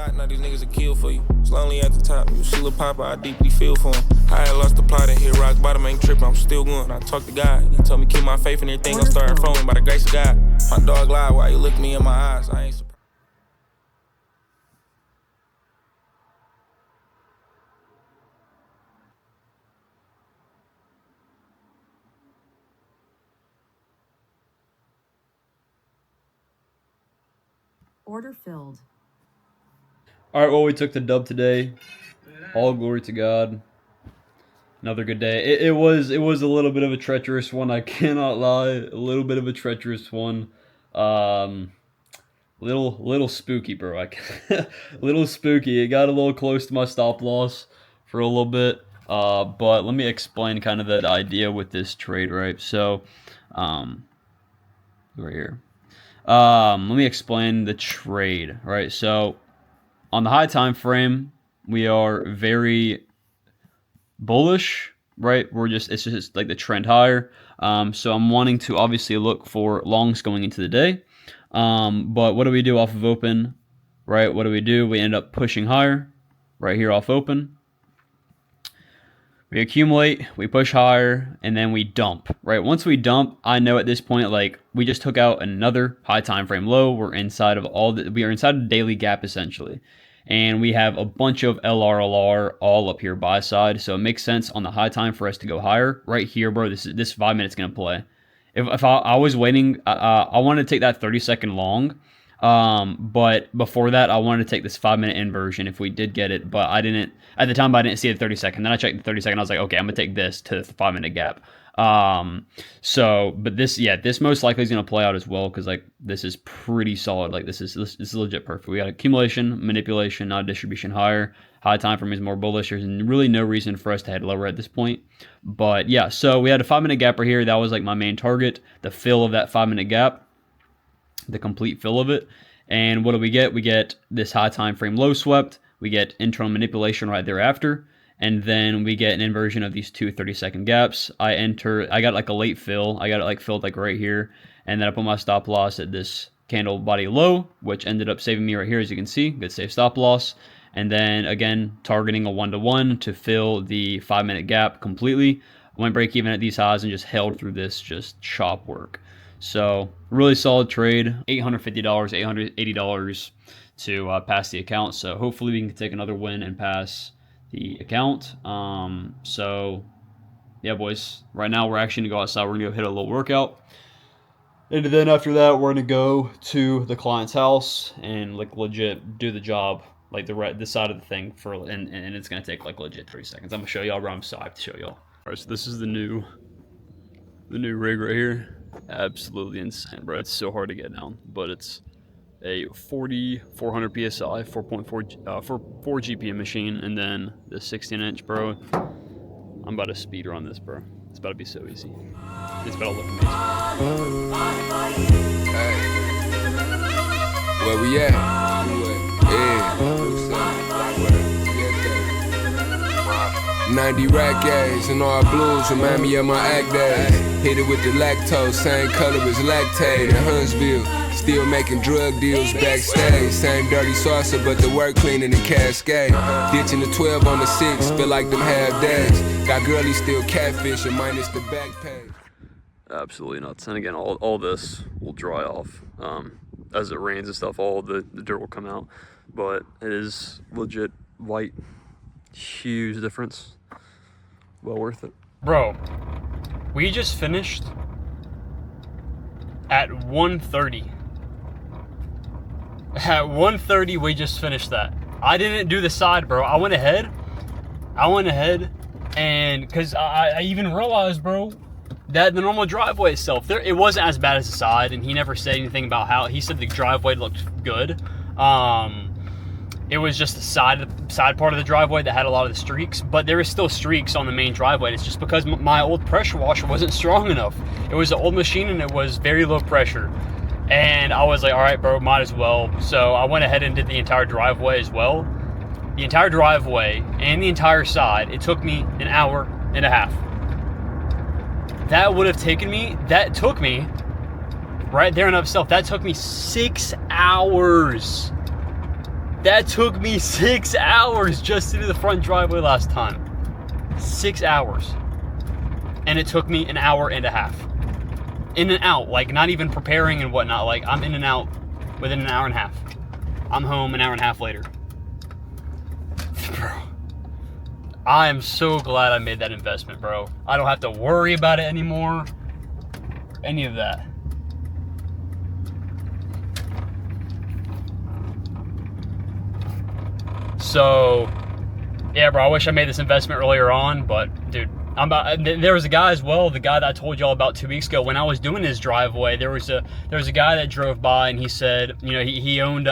spot, now these niggas will kill for you. It's lonely at the top, you see Lil Papa, I deeply feel for him. I had lost the plot and hit rock bottom, ain't tripping, I'm still going. I talked to God, he told me keep my faith and everything gon' start flowing by the grace of God. My dog lied while you look me in my eyes, I ain't surprised. Order filled. All right, well, we took the dub today. All glory to God. Another good day. It was a little bit of a treacherous one. I cannot lie. A little bit of a treacherous one. Little spooky, bro. Little spooky. It got a little close to my stop loss for a little bit. But let me explain kind of that idea with this trade, right? So, right here. Let me explain the trade, right? So, on the high time frame, we are very bullish, right? It's just like the trend higher. So I'm wanting to obviously look for longs going into the day. But what do we do off of open, right? What do? We end up pushing higher right here off open. We accumulate, we push higher, and then we dump, right? Once we dump, I know at this point, like, we just took out another high time frame low. We are inside a daily gap essentially. And we have a bunch of LR all up here buy side. So it makes sense on the high time for us to go higher. Right here, bro, this 5 minutes going to play. If I was waiting, I wanted to take that 30-second long. But before that, I wanted to take this 5-minute inversion if we did get it. But I didn't, at the time, I didn't see the 30-second. Then I checked the 30-second. I was like, okay, I'm going to take this to the 5-minute gap. But this most likely is going to play out as well because like this is pretty solid. Like this is legit perfect. We got accumulation, manipulation, not distribution higher. High time for me is more bullish. There's really no reason for us to head lower at this point. But yeah, so we had a 5-minute gap right here. That was like my main target, the fill of that 5-minute gap, the complete fill of it. And what do we get? We get this high time frame low swept. We get internal manipulation right thereafter. And then we get an inversion of these two 30-second gaps. I got like a late fill. I got it like filled like right here. And then I put my stop loss at this candle body low, which ended up saving me right here, as you can see. Good safe stop loss. And then again, targeting a 1-to-1 to fill the 5-minute gap completely. Went break even at these highs and just held through this just chop work. So really solid trade. $850, $880 to pass the account. So hopefully we can take another win and pass the account. So yeah, boys, right now we're actually gonna go outside. We're gonna go hit a little workout, and then after that we're gonna go to the client's house and like legit do the job, like this side of the thing and it's gonna take like legit 3 seconds. I'm gonna show y'all, bro. I'm so hyped to show y'all. All right, so this is the new rig right here. Absolutely insane, bro. It's so hard to get down, but it's a 400 psi 4 GPM machine, and then the 16-inch, bro. I'm about to speed run this, bro. It's about to be so easy. It's about to look amazing. Hey. Where we at? Yeah. 90 rack A's and all blues remind me of my act days. Hit it with the lactose, same color as lactate in Huntsville. Still making drug deals backstage. Same dirty saucer, but the work cleaning the Cascade. Ditching the 12 on the 6, feel like them half days. Got girlies still catfishing, minus the back page. Absolutely nuts. And again, all this will dry off. As it rains and stuff, all the dirt will come out. But it is legit white. Huge difference. Well worth it. Bro, we just finished at 1:30. At 1:30, we just finished that. I didn't do the side, bro. I went ahead, and because I even realized, bro, that the normal driveway itself, it wasn't as bad as the side, and he never said anything about how, he said the driveway looked good. It was just the side part of the driveway that had a lot of the streaks, but there was still streaks on the main driveway. It's just because my old pressure washer wasn't strong enough. It was an old machine and it was very low pressure. And I was like, all right, bro, might as well. So I went ahead and did the entire driveway as well. The entire driveway and the entire side, it took me an hour and a half. That took me, right there in of itself, that took me 6 hours. That took me 6 hours just to do the front driveway last time. 6 hours. And it took me an hour and a half. In and out, like not even preparing and whatnot. Like I'm in and out within an hour and a half. I'm home an hour and a half later. Bro, I am so glad I made that investment, bro. I don't have to worry about it anymore. Any of that. So, yeah, bro, I wish I made this investment earlier on, but dude, there was a guy as well, the guy that I told y'all about 2 weeks ago. When I was doing his driveway, there was a guy that drove by and he said, you know, he owns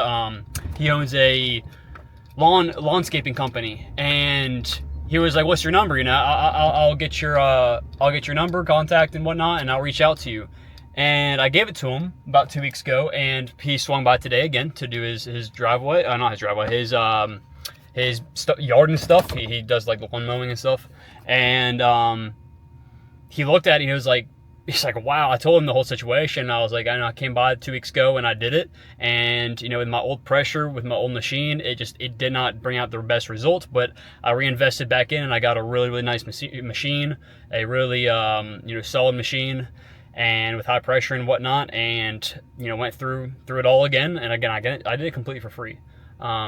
a landscaping company, and he was like, "What's your number? You know, I'll get your number, contact, and whatnot, and I'll reach out to you." And I gave it to him about 2 weeks ago, and he swung by today again to do his driveway, not his driveway, his yard and stuff. He does like lawn mowing and stuff. And he looked at it and he's like, wow. I told him the whole situation. I was like, I know I came by 2 weeks ago and I did it. And, you know, with my old pressure, with my old machine, it did not bring out the best result, but I reinvested back in and I got a really, really nice machine, a really, solid machine, and with high pressure and whatnot, and, you know, went through it all again. And again, I did it completely for free.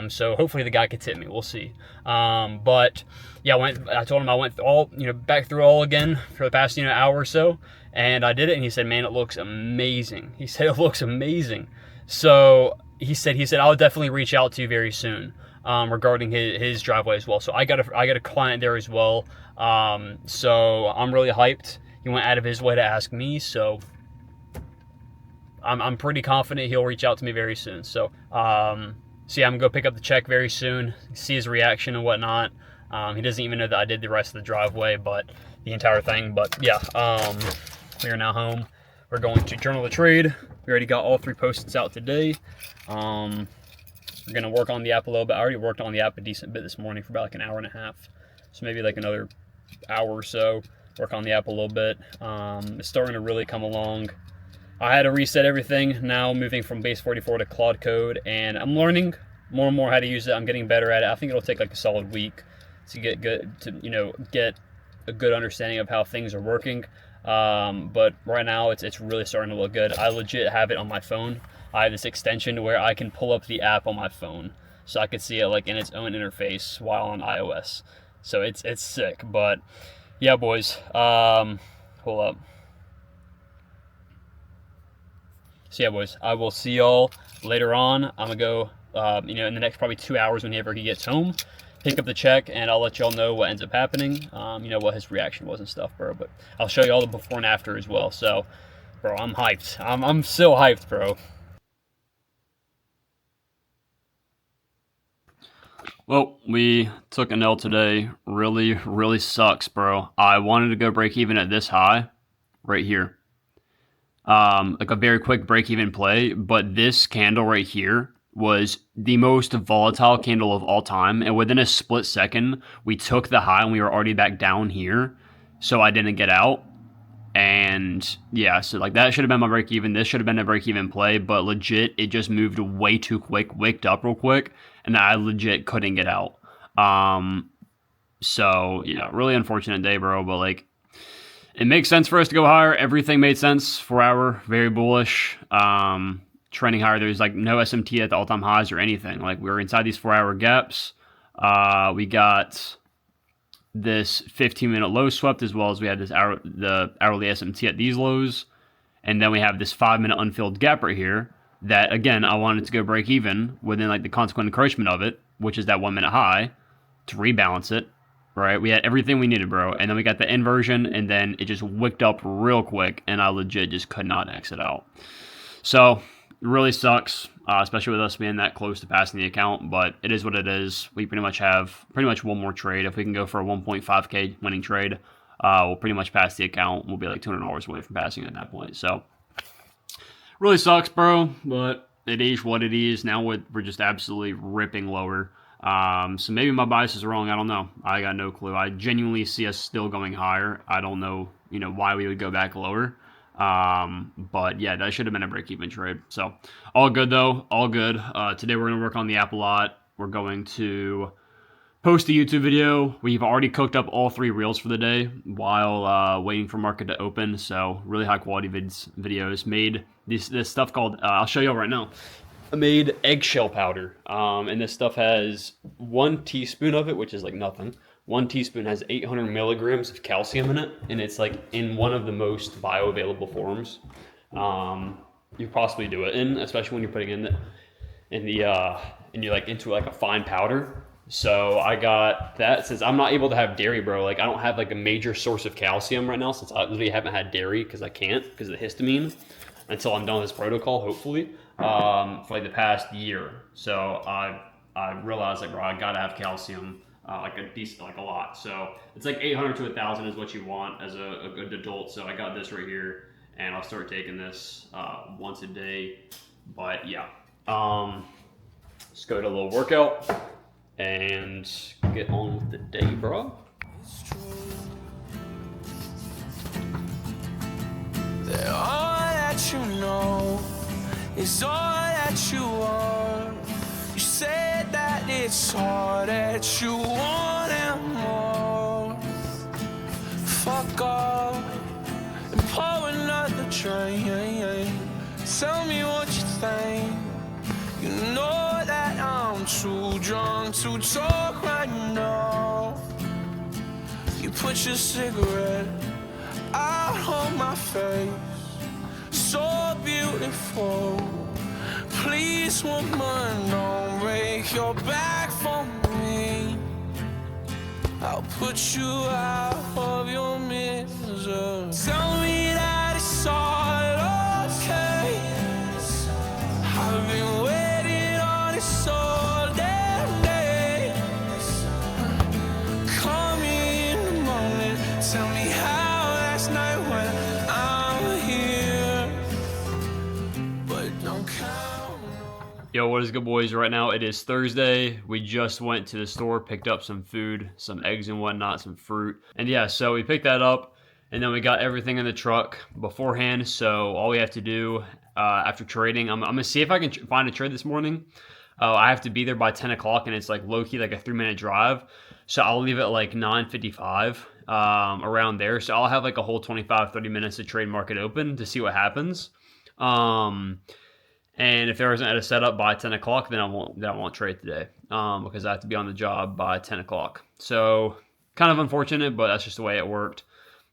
So hopefully the guy could tip me. We'll see. But yeah, I told him I went all, back through all again for the past, hour or so, and I did it. And he said, man, it looks amazing. He said, it looks amazing. So he said, I'll definitely reach out to you very soon, regarding his driveway as well. So I got a client there as well. So I'm really hyped. He went out of his way to ask me. So I'm pretty confident he'll reach out to me very soon. So, so yeah, I'm going to go pick up the check very soon, see his reaction and whatnot. He doesn't even know that I did the rest of the driveway, but the entire thing. But yeah, we are now home. We're going to journal the trade. We already got all 3 post-its out today. We're going to work on the app a little bit. I already worked on the app a decent bit this morning for about like an hour and a half. So maybe like another hour or so, work on the app a little bit. It's starting to really come along. I had to reset everything now, moving from base 44 to Claude Code, and I'm learning more and more how to use it. I'm getting better at it. I think it'll take like a solid week to get a good understanding of how things are working. But right now it's really starting to look good. I legit have it on my phone. I have this extension where I can pull up the app on my phone, so I can see it like in its own interface while on iOS. So it's sick. But yeah, boys, hold up. So yeah, boys, I will see y'all later on. I'm gonna go, in the next probably 2 hours whenever he gets home, pick up the check, and I'll let y'all know what ends up happening. What his reaction was and stuff, bro. But I'll show you all the before and after as well. So, bro, I'm hyped. I'm so hyped, bro. Well, we took an L today. Really, really sucks, bro. I wanted to go break even at this high right here. Like a very quick break-even play, but this candle right here was the most volatile candle of all time, and within a split second, we took the high and we were already back down here, so I didn't get out. And yeah, so like that should have been my break-even. This should have been a break-even play, but legit, it just moved way too quick, wicked up real quick, and I legit couldn't get out. So yeah, really unfortunate day, bro, but like, it makes sense for us to go higher. Everything made sense. 4 hour, very bullish. Trending higher. There's like no SMT at the all-time highs or anything. Like we were inside these 4 hour gaps. We got this 15-minute low swept, as well as we had the hourly SMT at these lows. And then we have this 5-minute unfilled gap right here that, again, I wanted to go break even within like the consequent encroachment of it, which is that 1 minute high, to rebalance it. Right, we had everything we needed, bro. And then we got the inversion, and then it just wicked up real quick, and I legit just could not exit out. So, it really sucks, especially with us being that close to passing the account, but it is what it is. We pretty much have one more trade. If we can go for a 1.5K winning trade, we'll pretty much pass the account. We'll be like $200 away from passing at that point. So, really sucks, bro, but it is what it is. Now we're just absolutely ripping lower. So maybe my bias is wrong. I don't know. I got no clue. I genuinely see us still going higher. I don't know, why we would go back lower. But yeah, that should have been a break-even trade. So all good though. All good. Today we're going to work on the app a lot. we're going to post a YouTube video. We've already cooked up all 3 reels for the day while waiting for market to open. So really high quality videos. Made this stuff called, I'll show you all right now. I made eggshell powder. And this stuff has 1 teaspoon of it, which is like nothing. 1 teaspoon has 800 milligrams of calcium in it. And it's like in one of the most bioavailable forms you possibly do it in, especially when you're putting and you're like into like a fine powder. So I got that. Since I'm not able to have dairy, bro, like I don't have like a major source of calcium right now, since I literally haven't had dairy because I can't, because of the histamine, until I'm done with this protocol, hopefully, for like the past year. So I realized like, bro, I gotta have calcium, like a decent, like a lot. So it's like 800 to 1,000 is what you want as a good adult. So I got this right here, and I'll start taking this once a day. But yeah, let's go to a little workout and get on with the day, bro. That all that you know is all that you are. You said that it's all that you want and more. Fuck off and pour another drink. Tell me what you think. You know that I'm too drunk to talk right now. You put your cigarette out on my face, so beautiful. Please, woman, don't break your back for me. I'll put you out of your misery. Tell me that it's all okay. I've been waiting on this all damn day. Call me in the morning, tell me how last night when I'm here, but don't count. Yo, what is good, boys? Right now it is Thursday. We just went to the store, picked up some food, some eggs and whatnot, some fruit. And yeah, so we picked that up, and then we got everything in the truck beforehand. So all we have to do after trading, I'm going to see if I can find a trade this morning. I have to be there by 10 o'clock, and it's like low-key like a 3-minute drive. So I'll leave at like 9:55 around there. So I'll have like a whole 25-30 minutes to trade market open to see what happens. And if there isn't at a setup by 10 o'clock, then I won't trade today because I have to be on the job by 10 o'clock. So kind of unfortunate, but that's just the way it worked.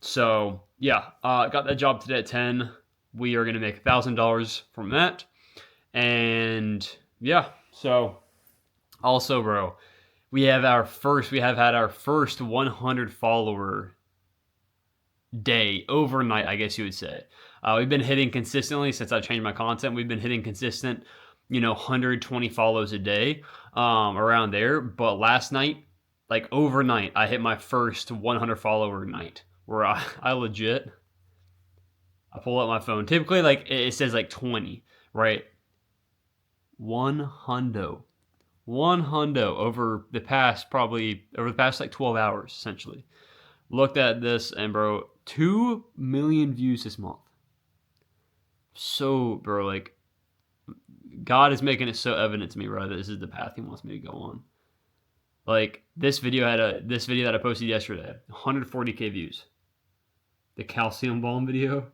So yeah, got that job today at 10. We are going to make $1,000 from that. And yeah, so also, bro, we have had our first 100 follower day, overnight, I guess you would say. We've been hitting consistently since I changed my content. We've been hitting consistent, 120 follows a day, around there. But last night, like overnight, I hit my first 100 follower night where I legit, I pull up my phone. Typically, like it says like 20, right? One hundo over the past like 12 hours, essentially. Looked at this, and bro, 2 million views this month. So, bro, like, God is making it so evident to me, bro, that this is the path He wants me to go on. Like, this video that I posted yesterday, 140K views. The calcium balm video,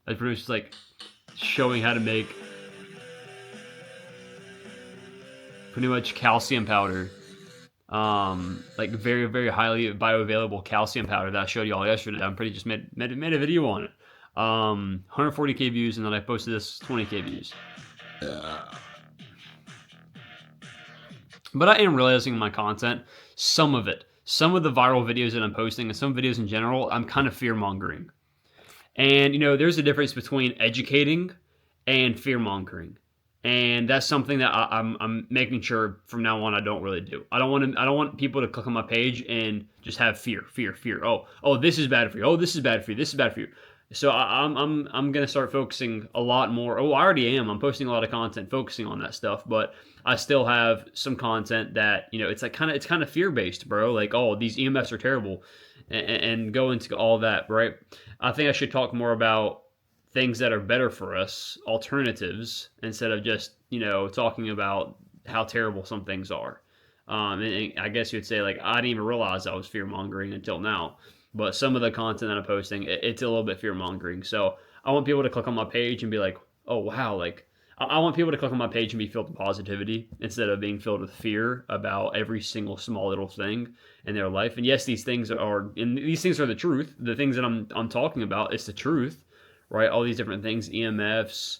I produced like showing how to make pretty much calcium powder, like very, very highly bioavailable calcium powder that I showed you all yesterday. I'm pretty just made a video on it. 140K views, and then I posted this 20K views. But I am realizing my content, some of the viral videos that I'm posting, and some videos in general, I'm kind of fear-mongering. And, there's a difference between educating and fear-mongering. And that's something that I'm making sure from now on I don't really do. I don't want people to click on my page and just have fear. Oh, this is bad for you. Oh, this is bad for you. This is bad for you. So I'm gonna start focusing a lot more. Oh, I already am. I'm posting a lot of content focusing on that stuff, but I still have some content that it's kind of fear based, bro. Like, oh, these EMFs are terrible, and go into all that, right? I think I should talk more about things that are better for us, alternatives, instead of just talking about how terrible some things are. And I guess you'd say like I didn't even realize I was fear mongering until now. But some of the content that I'm posting, it's a little bit fear mongering. So I want people to click on my page and be like, oh wow, like I want people to click on my page and be filled with positivity instead of being filled with fear about every single small little thing in their life. And yes, these things are the truth. The things that I'm talking about, it's the truth, right? All these different things, EMFs,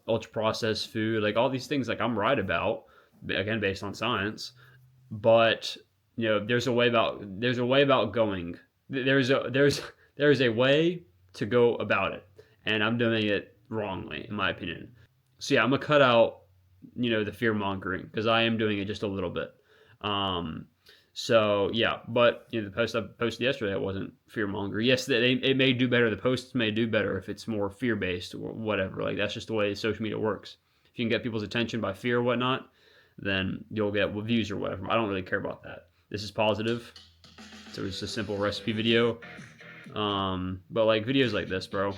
ultra processed food, like all these things, like I'm right about, again based on science. But there's a way about going. There's a way to go about it, and I'm doing it wrongly, in my opinion. So yeah, I'm gonna cut out the fear mongering because I am doing it just a little bit. So yeah, but the post I posted yesterday, it wasn't fear mongering. Yes, it may do better. The posts may do better if it's more fear based or whatever. Like that's just the way social media works. If you can get people's attention by fear or whatnot, then you'll get views or whatever. I don't really care about that. This is positive. So it's just a simple recipe video. But like videos like this, bro,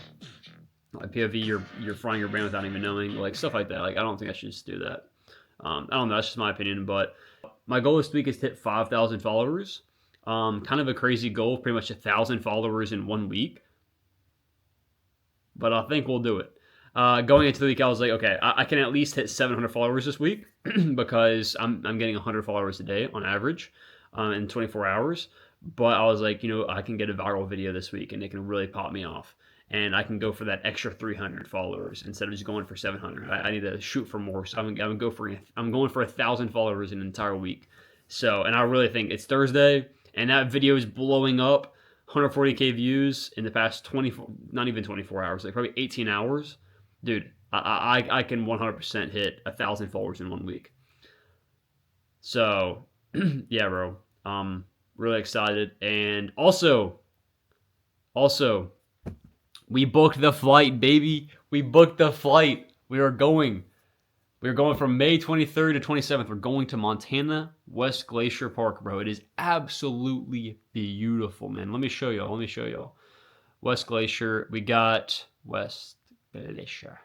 like POV, you're frying your brain without even knowing, like stuff like that. Like I don't think I should just do that. I don't know. That's just my opinion. But my goal this week is to hit 5,000 followers. Kind of a crazy goal, pretty much 1,000 followers in 1 week. But I think we'll do it. Going into the week, I was like, okay, I can at least hit 700 followers this week because I'm getting 100 followers a day on average in 24 hours. But I was like, I can get a viral video this week and it can really pop me off. And I can go for that extra 300 followers instead of just going for 700. I need to shoot for more. So I'm going for 1,000 followers in an entire week. So, and I really think it's Thursday and that video is blowing up. 140K views in the past 24, not even 24 hours, like probably 18 hours. Dude, I can 100% hit 1,000 followers in 1 week. So, yeah, bro. Really excited. And also, we booked the flight, baby. We booked the flight. We're going from May 23rd to 27th. We're going to Montana, West Glacier Park, bro. It is absolutely beautiful, man. Let me show y'all. West Glacier. We got West Glacier.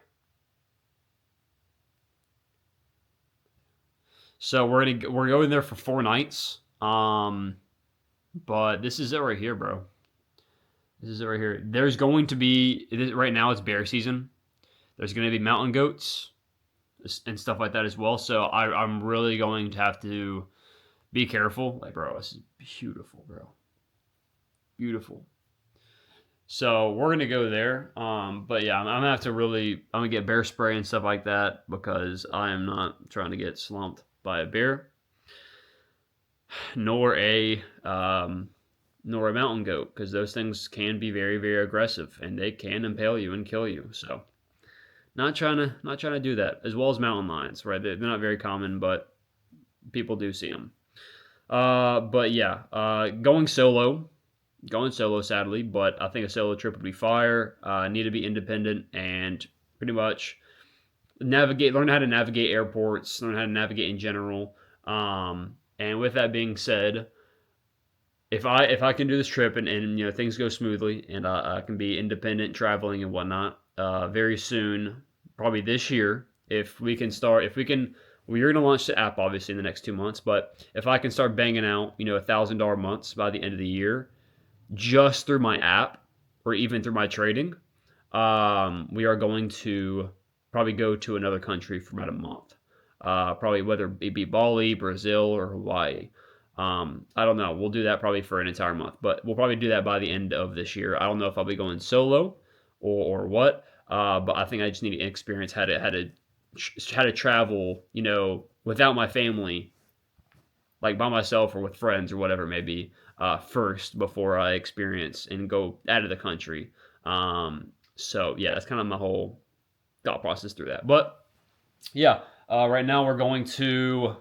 So we're going there for 4 nights. But this is it right here, bro. This is it right here. There's going to be, right now it's bear season. There's going to be mountain goats and stuff like that as well. So I'm really going to have to be careful. Like, bro, this is beautiful, bro. Beautiful. So we're going to go there. But yeah, I'm going to have to I'm going to get bear spray and stuff like that because I am not trying to get slumped by a bear. Nor a mountain goat, because those things can be very, very aggressive and they can impale you and kill you. So not trying to do that, as well as mountain lions, right? They're not very common, but people do see them. But yeah, going solo sadly, but I think a solo trip would be fire. I need to be independent and pretty much learn how to navigate airports, learn how to navigate in general. And with that being said, if I can do this trip and things go smoothly and I can be independent traveling and whatnot, very soon, probably this year, we're going to launch the app obviously in the next 2 months, but if I can start banging out, $1,000 months by the end of the year, just through my app or even through my trading, we are going to probably go to another country for about a month. Probably whether it be Bali, Brazil, or Hawaii. I don't know. We'll do that probably for an entire month, but we'll probably do that by the end of this year. I don't know if I'll be going solo or what, but I think I just need to experience how to travel, without my family, like by myself or with friends or whatever it may be, first before I experience and go out of the country. So yeah, that's kind of my whole thought process through that. But yeah. Right now we're going to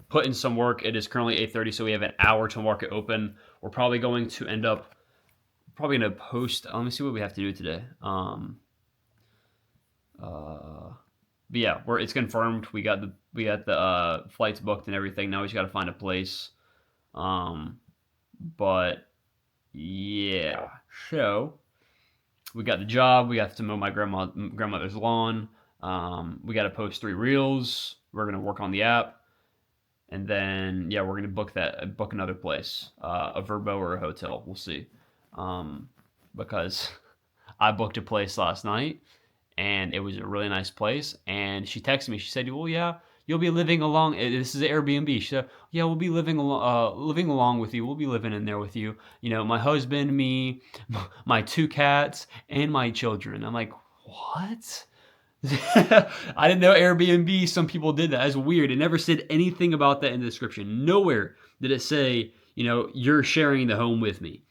put in some work. It is currently 8:30, so we have an hour to market open. We're probably going to end up post. Let me see what we have to do today. But yeah, it's confirmed. We got the flights booked and everything. Now we just got to find a place. But yeah, so we got the job. We have to mow my grandmother's lawn. We got to post 3 reels. We're gonna work on the app, and then yeah, we're gonna book another place, a Verbo or a hotel. We'll see, because I booked a place last night, and it was a really nice place. And she texted me. She said, "Well, yeah, you'll be living along. This is an Airbnb." She said, "Yeah, we'll be living along with you. We'll be living in there with you. You know, my husband, me, my 2 cats, and my children." I'm like, what? I didn't know Airbnb. Some people did that. That's weird. It never said anything about that in the description. Nowhere did it say, you know, you're sharing the home with me.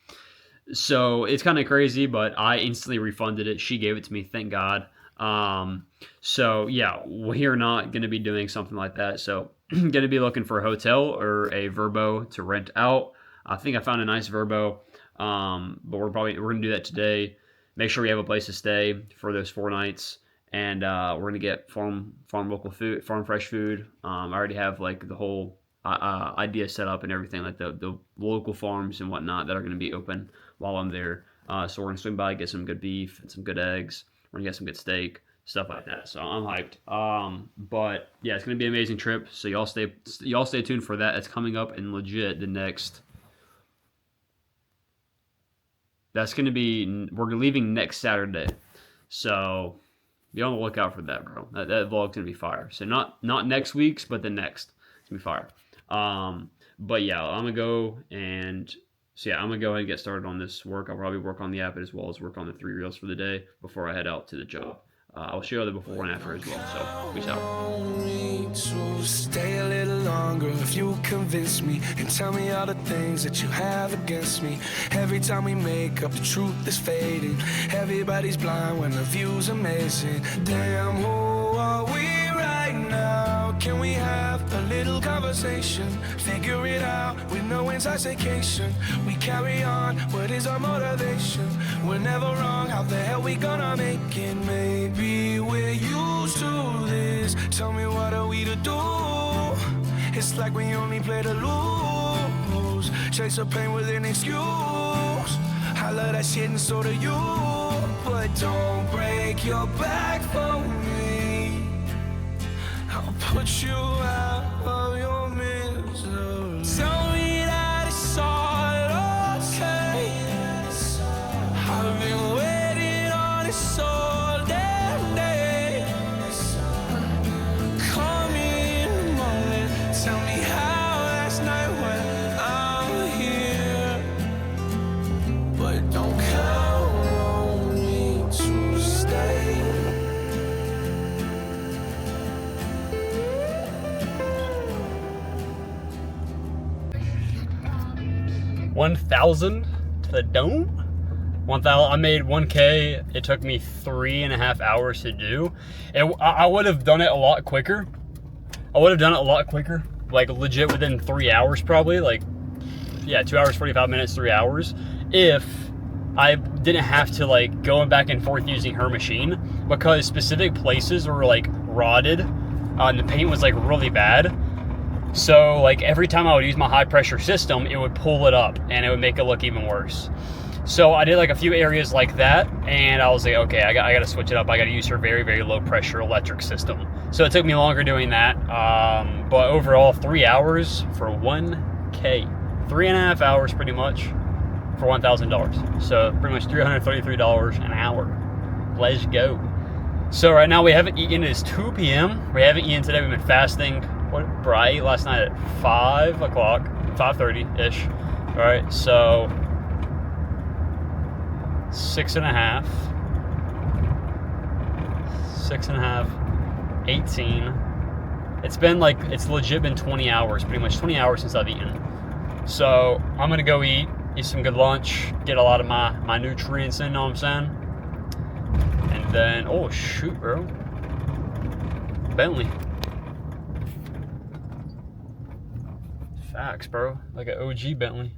So it's kind of crazy, but I instantly refunded it. She gave it to me, thank God. So yeah, we are not going to be doing something like that. So going to be looking for a hotel or a Verbo to rent out. I think I found a nice Verbo, but we're going to do that today. Make sure we have a place to stay for those 4 nights. And we're going to get farm local food, farm fresh food. I already have like the whole idea set up and everything, like the local farms and whatnot that are going to be open while I'm there. So we're going to swing by, get some good beef and some good eggs. We're going to get some good steak, stuff like that. So I'm hyped. But yeah, it's going to be an amazing trip. So y'all stay tuned for that. It's coming up in legit the next. That's going to be, we're leaving next Saturday. So be on the lookout for that, bro. That vlog's gonna be fire. So not next week's, but the next. It's gonna be fire. But yeah, I'm gonna go and I'm gonna go ahead and get started on this work. I'll probably work on the app as well as work on the 3 reels for the day before I head out to the job. I'll show you the before and after as well. So peace out. To stay a little longer if you convince me and tell me all the things that you have against me. Every time we make up, the truth is fading. Everybody's blind when the view's amazing. Damn, who are we right now? Can we have a little conversation? Figure it out with no intoxication. We carry on, what is our motivation? We're never wrong, how the hell we gonna make it? Maybe we're used to this. Tell me what are we to do? It's like we only play to lose. Chase the pain with an excuse. I love that shit and so do you. But don't break your back for me. I'll put you out of your misery. Tell me that it's all okay. I've been waiting on this all damn day. Call me in the morning. Tell me how last night when I'm here. But don't count on me to stay. 1,000 to the dome. 1,000. I made 1K. It took me 3.5 hours to do. I would have done it a lot quicker. Like legit within 3 hours probably. Like, yeah, 2 hours, 45 minutes, 3 hours. If I didn't have to like go back and forth using her machine, because specific places were like rotted and the paint was like really bad. So like every time I would use my high pressure system, it would pull it up and it would make it look even worse. So I did like a few areas like that, and I was like, okay, I got to switch it up. I got to use her very, very low pressure electric system. So it took me longer doing that. But overall, 3 hours for 1K. 3.5 hours pretty much for $1,000. So pretty much $333 an hour. Let's go. So right now we haven't eaten. It is 2 p.m. We haven't eaten today. We've been fasting. Bro, I ate last night at 5 o'clock, 5:30-ish. All right, so 6.5, 18. It's legit been 20 hours, pretty much 20 hours since I've eaten. So I'm gonna go eat some good lunch, get a lot of my nutrients in, know what I'm saying? And then, oh shoot, bro. Bentley. Facts, bro. Like an OG Bentley.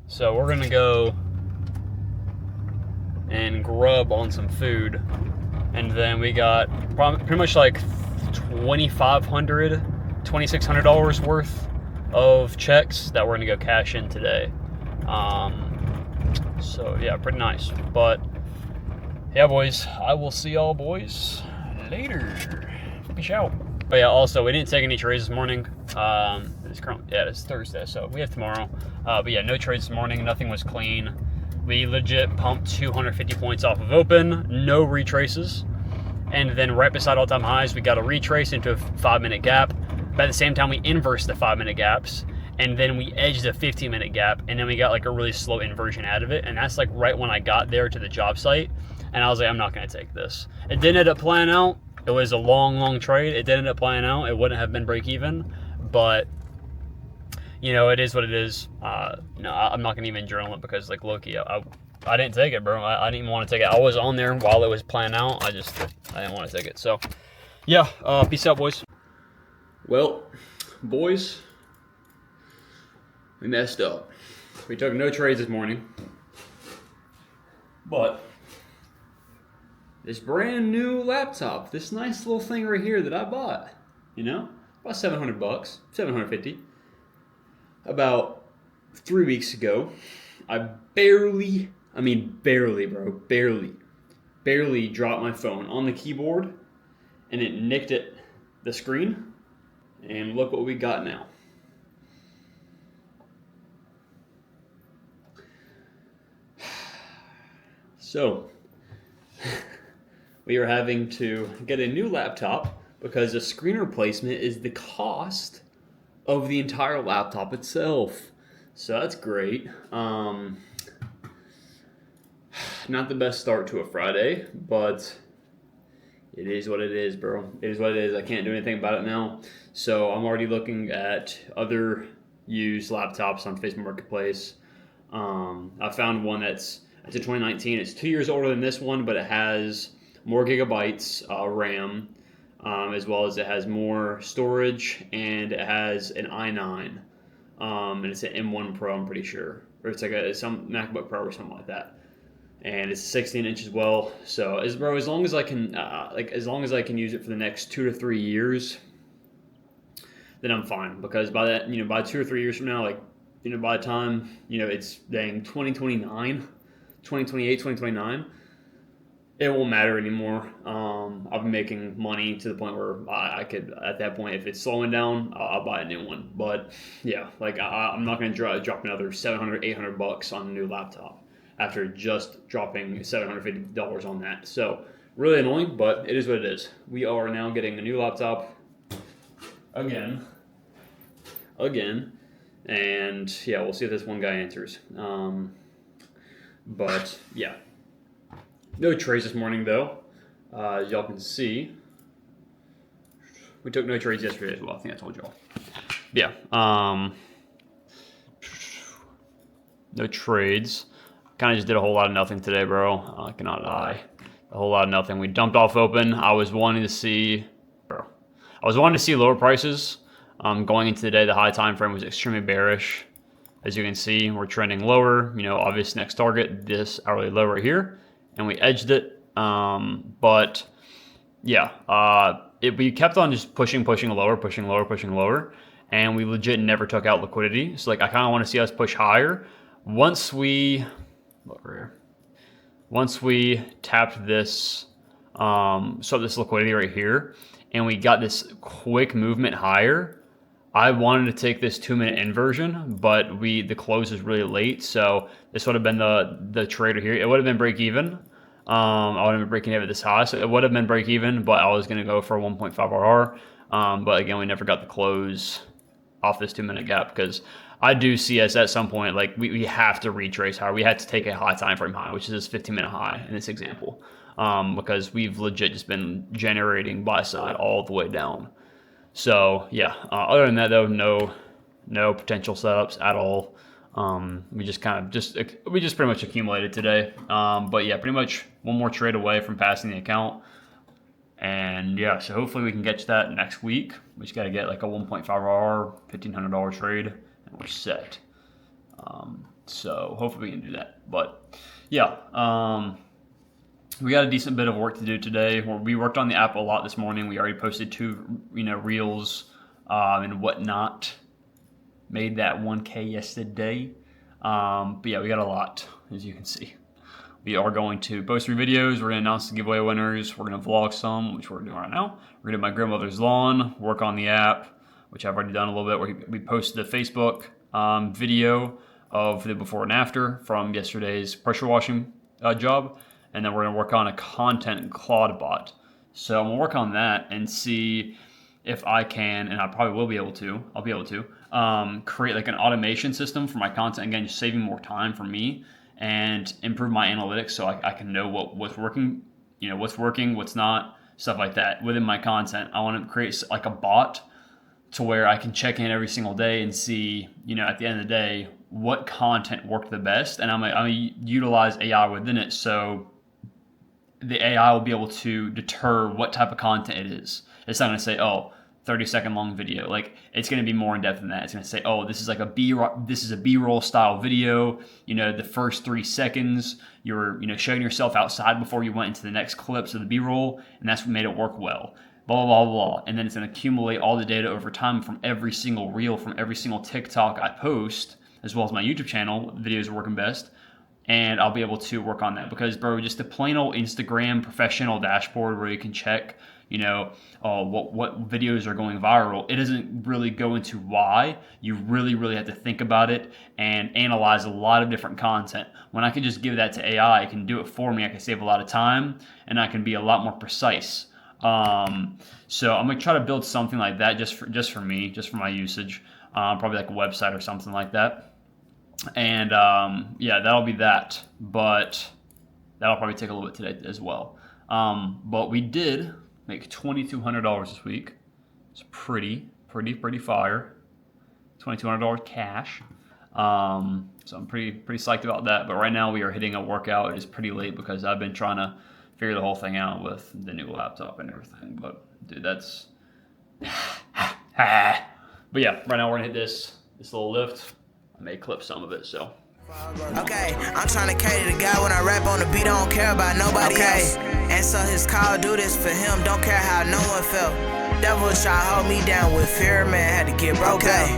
So we're gonna go and grub on some food, and then we got pretty much like $2,500, $2,600 worth of checks that we're gonna go cash in today. So yeah, pretty nice. But yeah, boys, I will see y'all boys later. Peace out. But yeah, also, we didn't take any trades this morning. It's Thursday, so we have tomorrow. But yeah, no trades this morning. Nothing was clean. We legit pumped 250 points off of open. No retraces. And then right beside all-time highs, we got a retrace into a 5-minute gap. But at the same time, we inversed the 5-minute gaps. And then we edged a 15-minute gap. And then we got like a really slow inversion out of it. And that's like right when I got there to the job site. And I was like, I'm not going to take this. It didn't end up playing out. It was a long trade. It didn't end up playing out. It wouldn't have been break even. But, you know, it is what it is. You know, I'm not going to even journal it because, like, low-key, I didn't take it, bro. I didn't even want to take it. I was on there while it was playing out. I didn't want to take it. So, yeah, peace out, boys. Well, boys, we messed up. We took no trades this morning. But this brand new laptop, this nice little thing right here that I bought, you know, about $700, $750. About 3 weeks ago, I barely, barely dropped my phone on the keyboard, and it nicked the screen, and look what we got now. So, we are having to get a new laptop because the screen replacement is the cost of the entire laptop itself. So that's great. Not the best start to a Friday, but it is what it is, bro. It is what it is. I can't do anything about it now. So I'm already looking at other used laptops on Facebook Marketplace. I found one it's a 2019. It's 2 years older than this one, but it has more gigabytes RAM, as well as it has more storage, and it has an i9, and it's an M1 Pro, I'm pretty sure, or it's like some MacBook Pro or something like that, and it's 16 inch as well. So, as long as I can, as long as I can use it for the next 2 to 3 years, then I'm fine. Because by that, by 2 or 3 years from now, by the time it's 2029. 2028, 2029, it won't matter anymore. I've been making money to the point where I could, at that point, if it's slowing down, I'll buy a new one. But yeah, I'm not going to drop another $700, $800 on a new laptop after just dropping $750 on that. So really annoying, but it is what it is. We are now getting a new laptop again, and yeah, we'll see if this one guy answers. But yeah, no trades this morning though. As y'all can see, we took no trades yesterday as well. I think I told y'all. Yeah, no trades. Kind of just did a whole lot of nothing today, bro. I cannot lie. A whole lot of nothing. We dumped off open. I was wanting to see lower prices. Going into the day, the high time frame was extremely bearish. As you can see, we're trending lower. Obvious next target, this hourly low right here, and we edged it. But yeah, we kept on just pushing lower, and we legit never took out liquidity. So I kind of want to see us push higher. Once we tapped this, this liquidity right here, and we got this quick movement higher, I wanted to take this 2-minute inversion, but the close is really late, so this would have been the trader here. It would have been break even. I would have been breaking even at this high, so it would have been break even, but I was going to go for a 1.5 RR. But again, we never got the close off this 2-minute gap, because I do see us at some point, we have to retrace higher. We had to take a high time frame high, which is this 15-minute high in this example, because we've legit just been generating buy side all the way down. So yeah, other than that though, no potential setups at all. We just pretty much accumulated today. But yeah, pretty much one more trade away from passing the account. And yeah, so hopefully we can get to that next week. We just got to get like a 1.5 RR, $1,500 trade, and we're set. So hopefully we can do that. But yeah, we got a decent bit of work to do today. We worked on the app a lot this morning. We already posted 2, reels and whatnot. Made that 1K yesterday. But yeah, we got a lot, as you can see. We are going to post 3 videos. We're going to announce the giveaway winners. We're going to vlog some, which we're doing right now. We're going to do my grandmother's lawn, work on the app, which I've already done a little bit, where we posted the Facebook video of the before and after from yesterday's pressure washing job. And then we're going to work on a content Claude bot. So I'm going to work on that and see if I can, and I probably will be able to, I'll be able to, create like an automation system for my content. Again, just saving more time for me and improve my analytics so I can know what's working, what's working, what's not, stuff like that within my content. I want to create like a bot to where I can check in every single day and see, at the end of the day, what content worked the best. And I'm gonna utilize AI within it, so the AI will be able to deter what type of content it is. It's not going to say, 30-second long video. Like, it's going to be more in depth than that. It's going to say, this is like a B-roll style video. The first 3 seconds you're showing yourself outside before you went into the next clips of the B-roll, and that's what made it work well. Blah, blah, blah, blah. And then it's going to accumulate all the data over time from every single reel, from every single TikTok I post, as well as my YouTube channel. Videos are working best. And I'll be able to work on that, because, bro, just a plain old Instagram professional dashboard where you can check, what videos are going viral, it doesn't really go into why. You really, really have to think about it and analyze a lot of different content. When I can just give that to AI, it can do it for me. I can save a lot of time, and I can be a lot more precise. So I'm gonna try to build something like that just for me, just for my usage, probably like a website or something like that. And that'll be that, but that'll probably take a little bit today as well. But we did make $2,200 this week. It's pretty fire. $2,200 cash. So I'm pretty psyched about that. But right now we are hitting a workout. It is pretty late because I've been trying to figure the whole thing out with the new laptop and everything. But dude, that's but yeah, right now we're gonna hit this little lift. I may clip some of it, so. Okay, I'm trying to cater the guy when I rap on the beat, I don't care about nobody else. Answer his call, do this for him, don't care how no one felt. Devil try to hold me down with fear, man, had to get broke out.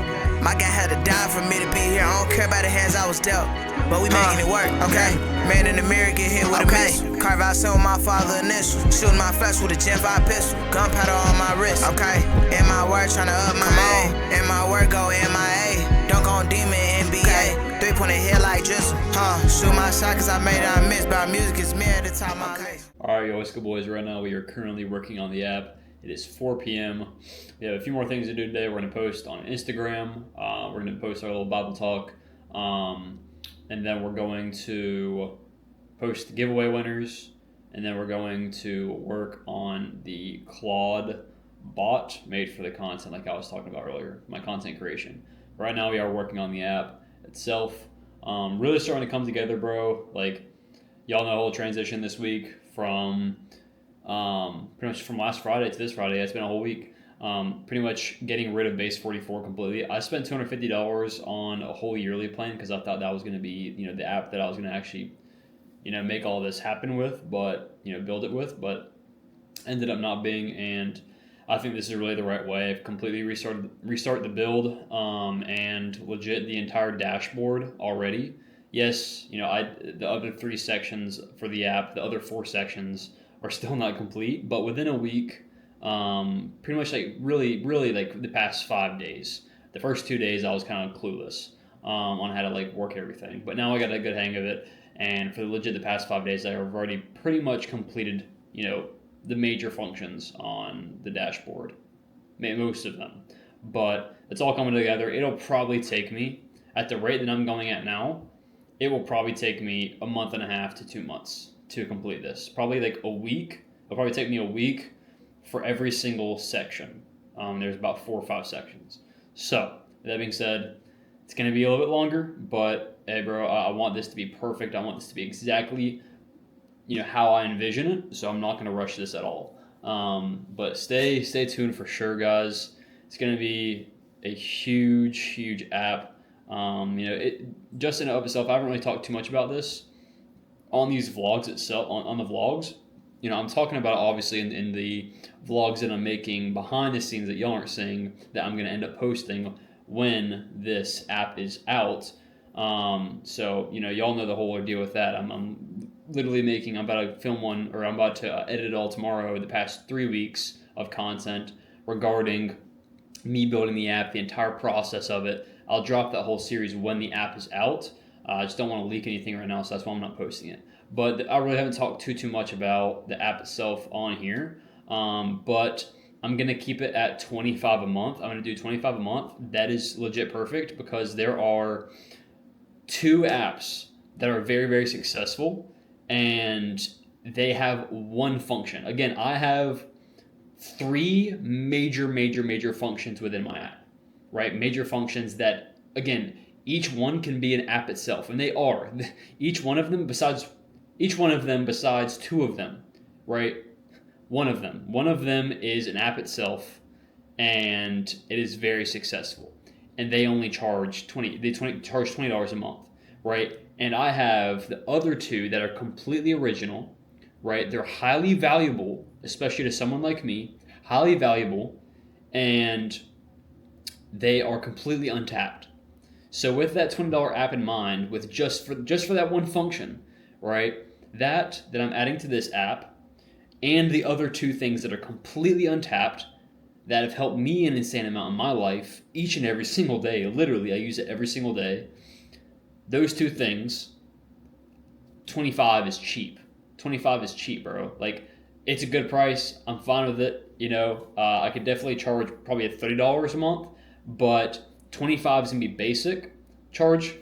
My guy had to die for me to be here, I don't care about the hands I was dealt, but we making it work, okay? Man in the mirror get hit with a missile. Carve out some of my father initial. Shooting my flesh with a Gen 5 pistol. Gunpowder on my wrist, okay? In my work, trying to up my A. In my work, go MIA. Dunk on demon NBA. 3-point hit like drizzle. Shoot my shot cause I made it, I missed. But music is me at the top of my list. Alright, yo, what's good, boys? Right now we are currently working on the app. It is 4 p.m. We have a few more things to do today. We're going to post on Instagram. We're going to post our little Bible talk. And then we're going to post the giveaway winners. And then we're going to work on the Claude bot made for the content like I was talking about earlier, my content creation. Right now we are working on the app itself. Really starting to come together, bro. Like, y'all know the whole transition this week from pretty much from last Friday to this Friday. It's been a whole week. Pretty much getting rid of base 44 completely. I spent $250 on a whole yearly plan because I thought that was going to be, the app that I was going to actually, make all this happen with, but, build it with, but ended up not being. And I think this is really the right way. I've completely restart the build, and legit the entire dashboard already. Yes, the other 3 sections for the app, the other 4 sections are still not complete, but within a week, pretty much like really like the past 5 days. The first 2 days I was kind of clueless on how to like work everything, but now I got a good hang of it. And for legit the past 5 days, I have already pretty much completed, the major functions on the dashboard, most of them. But it's all coming together. It'll probably take me, at the rate that I'm going at now, it will probably take me a month and a half to 2 months to complete this. Probably like a week. It'll probably take me a week for every single section. There's about 4 or 5 sections. So, that being said, it's going to be a little bit longer, but hey, bro, I want this to be perfect. I want this to be exactly, how I envision it. So I'm not going to rush this at all. But stay tuned for sure, guys. It's going to be a huge app. It just in and of itself, I haven't really talked too much about this on these vlogs itself, on the vlogs. I'm talking about obviously in the vlogs that I'm making behind the scenes that y'all aren't seeing, that I'm going to end up posting when this app is out. So, y'all know the whole ordeal with that. I'm literally making, I'm about to film one, or I'm about to edit it all tomorrow, the past 3 weeks of content regarding me building the app, the entire process of it. I'll drop that whole series when the app is out. I just don't want to leak anything right now, so that's why I'm not posting it. But I really haven't talked too much about the app itself on here. But I'm going to keep it at $25 a month. I'm going to do $25 a month. That is legit perfect because there are 2 apps that are very, very successful, and they have one function. Again, I have 3 major functions within my app, right? Major functions that, again, each one can be an app itself, and they are. Each one of them besides 2 of them, right? One of them is an app itself, and it is very successful. And they only charge charge $20 a month, right? And I have the other 2 that are completely original, right? They're highly valuable, especially to someone like me, highly valuable, and they are completely untapped. So with that $20 app in mind, with just for that one function, right? That I'm adding to this app, and the other 2 things that are completely untapped, that have helped me an insane amount in my life each and every single day. Literally, I use it every single day. Those 2 things, 25 is cheap. 25 is cheap, bro. Like, it's a good price. I'm fine with it. You know, I could definitely charge probably at $30 a month, but 25 is gonna be basic charge,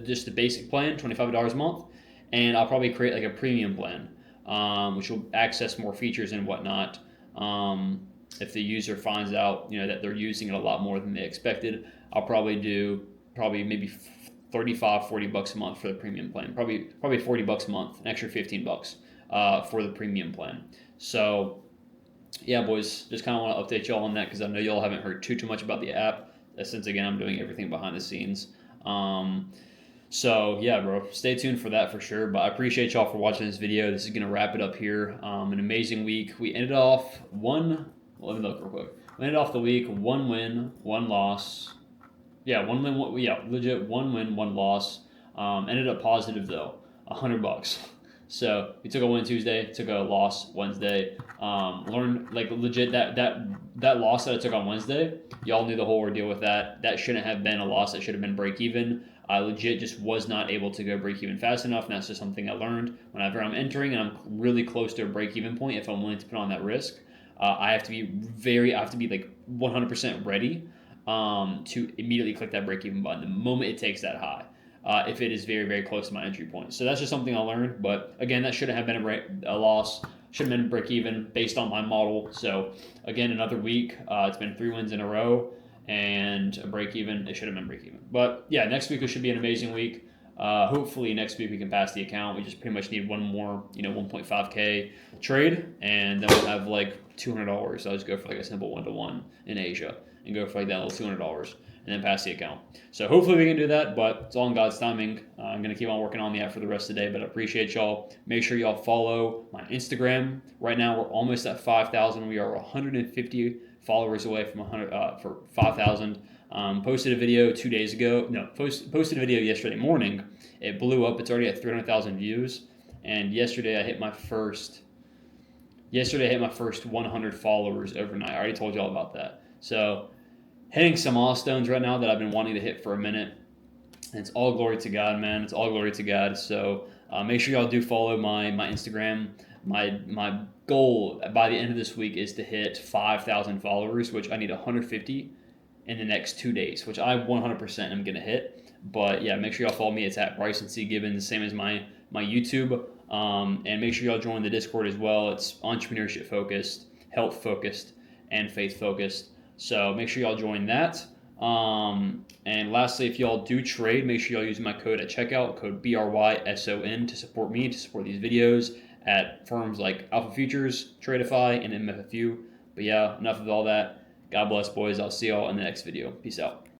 just the basic plan, $25 a month, and I'll probably create like a premium plan, which will access more features and whatnot. If the user finds out, you know, that they're using it a lot more than they expected, I'll probably do maybe $35-$40 a month for the premium plan. Probably $40 a month, an extra $15 for the premium plan. So yeah, boys, just kind of want to update y'all on that because I know y'all haven't heard too much about the app, since again I'm doing everything behind the scenes. So yeah, bro, stay tuned for that for sure. But I appreciate y'all for watching this video. This is gonna wrap it up here. An amazing week. We ended off let me look real quick. We ended off the week 1 win, 1 loss. Yeah, 1 win, legit 1 win, 1 loss. Ended up positive though, $100. So we took a win Tuesday, took a loss Wednesday. Learned like legit that loss that I took on Wednesday. Y'all knew the whole ordeal with that. That shouldn't have been a loss. That should have been break even. I legit just was not able to go break even fast enough, and that's just something I learned. Whenever I'm entering and I'm really close to a break even point, if I'm willing to put on that risk, I have to be like 100% ready to immediately click that break even button the moment it takes that high. If it is very, very close to my entry point. So that's just something I learned. But again, that shouldn't have been a loss. Should have been break even based on my model. So again, another week. It's been 3 wins in a row and a break even. It should have been break even. But yeah, next week should be an amazing week. Hopefully next week we can pass the account. We just pretty much need one more, 1.5K trade, and then we'll have like $200. So I'll just go for like a simple 1-to-1 in Asia and go for like that little $200. And then pass the account. So hopefully we can do that, but it's all in God's timing. I'm going to keep on working on the app for the rest of the day, but I appreciate y'all. Make sure y'all follow my Instagram. Right now we're almost at 5,000. We are 150 followers away from 5,000. Posted a video 2 days ago. No, posted a video yesterday morning. It blew up. It's already at 300,000 views. And yesterday I hit my first 100 followers overnight. I already told y'all about that. So hitting some milestones right now that I've been wanting to hit for a minute. And it's all glory to God, man. It's all glory to God. So make sure y'all do follow my Instagram. My goal by the end of this week is to hit 5,000 followers, which I need 150 in the next 2 days, which I 100% am going to hit. But yeah, make sure y'all follow me. It's at Bryson C. Gibbons, the same as my YouTube. And make sure y'all join the Discord as well. It's entrepreneurship focused, health focused, and faith focused. So make sure y'all join that. And lastly, if y'all do trade, make sure y'all use my code at checkout, code BRYSON, to support me, to support these videos at firms like Alpha Futures, Tradeify, and MFFU. But yeah, enough of all that. God bless, boys. I'll see y'all in the next video. Peace out.